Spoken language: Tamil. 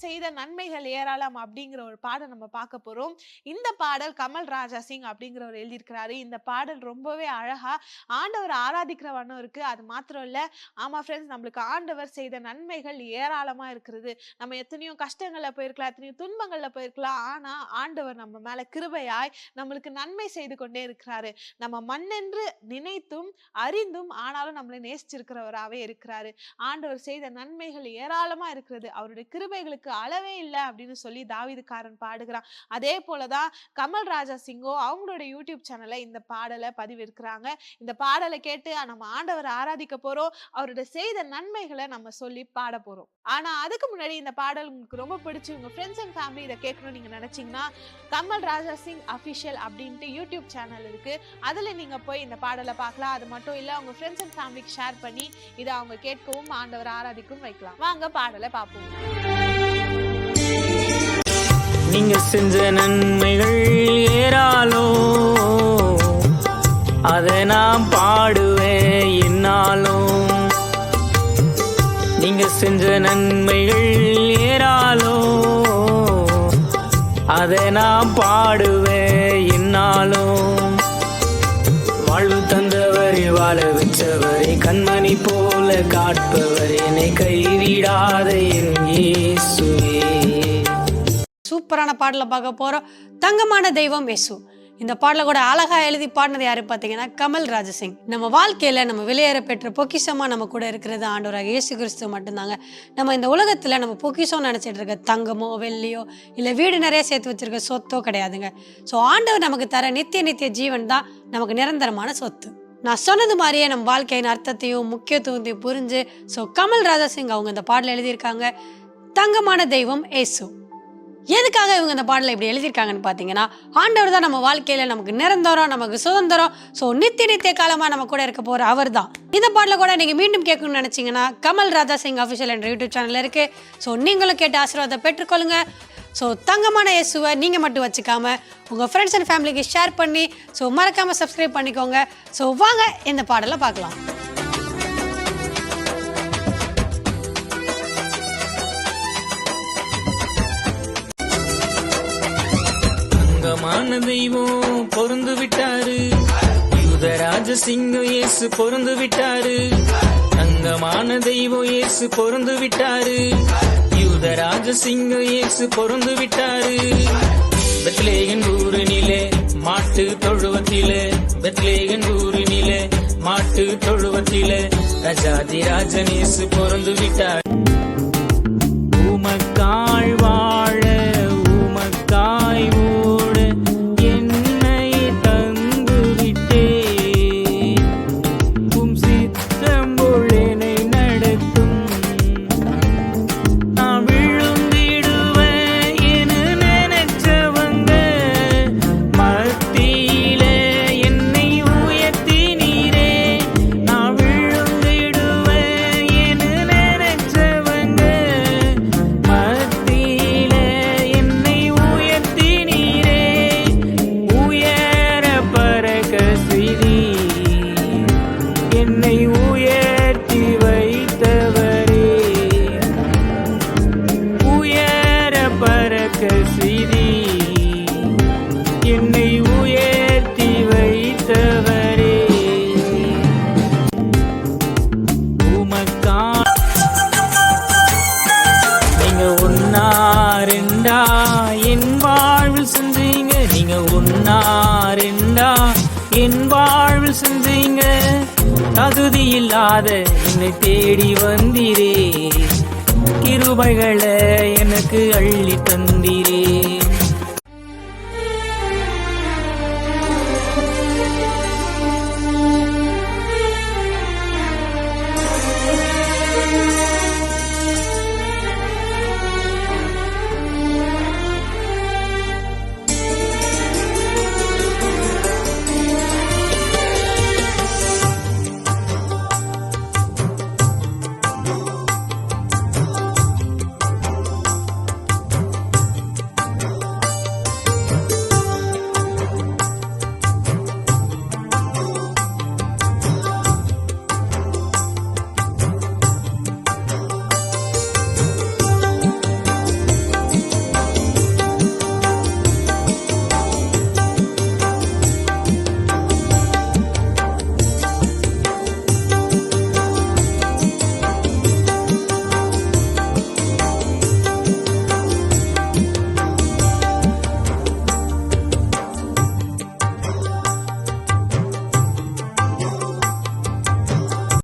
செய்த நன்மைகள் ஏராளம் அப்படிங்கிற ஒரு பாடல் நம்ம பார்க்க போறோம். இந்த பாடல் கமல் ராஜா சிங் அப்படிங்கிறவர் எழுதியிருக்கிறாரு. இந்த பாடல் ரொம்பவே அழகா ஆண்டவர் ஆராதிக்கிற வண்ணம் இருக்கு. அது மாத்திரம் இல்ல, ஆமா ஃப்ரெண்ட்ஸ், நம்மளுக்கு ஆண்டவர் செய்த நன்மைகள் ஏராளமா இருக்கிறது. நம்ம எத்தனையோ கஷ்டங்கள்ல போயிருக்கலாம், எத்தனையோ துன்பங்கள்ல போயிருக்கலாம். ஆனா ஆண்டவர் நம்ம மேல கிருபையாய் நம்மளுக்கு நன்மை செய்து கொண்டே இருக்கிறாரு. நம்ம மண்ணென்று நினைத்தும் அறிந்தும் ஆனாலும் நம்மளை நேசிச்சிருக்கிறவராகவே இருக்கிறாரு. ஆண்டவர் செய்த நன்மைகள் ஏராளமா இருக்கிறது. அவருடைய கிருபைகளுக்கு அளவே இல்லை அப்படின்னு சொல்லி தாவீதுக்காரன் பாடுகிறான். அதே போலதான் கமல் ராஜா சிங்கோ அவங்களோட யூடியூப் சேனல்ல இந்த பாடலை பதிவிருக்கிறாங்க. இந்த பாடலை கேட்டு நம்ம ஆண்டவரை ஆராதிக்க போறோம். அவருடைய செய்த நன்மைகளை நம்ம சொல்லி பாட போறோம். ஆனா அதுக்கு முன்னாடி இந்த பாடல் உங்களுக்கு ரொம்ப பிடிச்சி உங்க ஃப்ரெண்ட்ஸ் அண்ட் ஃபேமிலி இதை கேட்கணும்னு நீங்க நினைச்சீங்கன்னா கமல் ராஜா சிங் அபிஷியல் அப்படின்ட்டு யூடியூப் சேனல் இருக்கு. அதுல நீங்க போய் இந்த பாடலை பார்க்கலாம். அது மட்டும் இல்ல, உங்க ஃப்ரெண்ட்ஸ் அண்ட் ஃபேமிலிக்கு ஷேர் பண்ணி இதை அவங்க கேட்கவும் ஆண்டவர் ஆராதிக்கவும் வைக்கலாம். வாங்க பாடலை பார்ப்போம். நீங்க செஞ்ச நன்மைகள் ஏராளோ, அதை நான் பாடுவேன் என்னாலும். நீங்க செஞ்ச நன்மைகள் ஏராளோ, அதை நான் பாடுவேன் என்னாலும். வாழ்வு தந்தவரே, வாழ வச்சவரே, கண்மணி போல காட்பவர், என்னை கைவிடாத என் இயேசுவே. சூப்பரான பாடலை பார்க்க போறோம். தங்கமான தெய்வம் இயேசு. இந்த பாடலை கூட அழகா எழுதி பாடினது யாரு பார்த்தீங்கன்னா கமல் ராஜசிங். நம்ம வாழ்க்கையில நம்ம வெளியேற பெற்ற பொக்கிஷமா நம்ம கூட இருக்கிறது ஆண்டவராக இயேசு கிறிஸ்து மட்டும்தாங்க. நம்ம இந்த உலகத்துல நம்ம பொக்கிஷம் நினைச்சிட்டு இருக்க தங்கமோ வெள்ளியோ இல்லை வீடு நிறைய சேர்த்து வச்சிருக்க சொத்தோ கிடையாதுங்க. ஸோ ஆண்டவர் நமக்கு தர நித்திய ஜீவன் தான் நமக்கு நிரந்தரமான சொத்து. நான் சொன்னது மாதிரியே நம்ம வாழ்க்கையின் அர்த்தத்தையும் முக்கியத்துவத்தையும் புரிஞ்சு கமல் ராஜசிங் அவங்க இந்த பாடலை எழுதியிருக்காங்க. தங்கமான தெய்வம் இயேசு. எதுக்காக இவங்க இந்த பாடலை இப்படி எழுதியிருக்காங்கன்னு பார்த்தீங்கன்னா, ஆண்டவர் தான் நம்ம வாழ்க்கையில நமக்கு நிரந்தரம், நமக்கு சுதந்திரம், நித்திய காலமா நம்ம கூட இருக்க போற அவர் தான். இந்த பாடலை கூட நீங்க மீண்டும் கேட்கணும்னு நினைச்சீங்கன்னா கமல் ராஜா சிங் அபிஷியல் என்ற யூடியூப் சேனல் இருக்கு. நீங்களும் கேட்டு ஆசீர்வாதத்தை பெற்றுக்கொள்ளுங்க. தங்கமான இயேசுவை நீங்க மட்டும் வச்சுக்காம உங்க ஃப்ரெண்ட்ஸ் அண்ட் ஃபேமிலிக்கு ஷேர் பண்ணி மறக்காம சப்ஸ்கிரைப் பண்ணிக்கோங்க. வாங்க இந்த பாடலை பார்க்கலாம். தங்கமான தெய்வம் பொருந்து விட்டாரு, யூதராஜ சிங்கம் இயேசு பொருந்து விட்டாரு. தங்கமான தெய்வம் இயேசு பொருந்து விட்டாரு, யூதராஜ சிங்கம் இயேசு பொருந்து விட்டாரு. பெத்லேகன் ஊரினிலே மாட்டு தொழுவத்திலே, பெத்லேகன் ஊரினிலே மாட்டு தொழுவத்திலே ராஜாதி ராஜன் இயேசு பொருந்து விட்டார். உமக்காய் வாழ உமக்காய் ஓட என்னை தந்து விட்டே, உம் சித்தம் பொழனை நடத்தும். நான் விழுந்திடுவேன் என நினைச்சவங்க மத்தியிலே என்னை உயர்த்தினீரே. நான் விழுந்திடுவேன் என நினைச்சவங்க மத்தியிலே என்னை உயர்த்தினீரே. உயர பறக்க செய்தி என்னை உயர்த்தி வைத்தவரே. உயர பறக்க செய்தி என்னை உயர்த்தி வைத்தவரே. உமக்கா நீங்க ஒன்னா ரெண்டா என் வாழ்வில் செஞ்சீங்க, நீங்க ஒன்னா ரெண்டா என் வாழ்வில் செஞ்சீங்க. தகுதி இல்லாத என்னை தேடி வந்தீரே, கிருபைகளை எனக்கு அள்ளி தந்தீரே.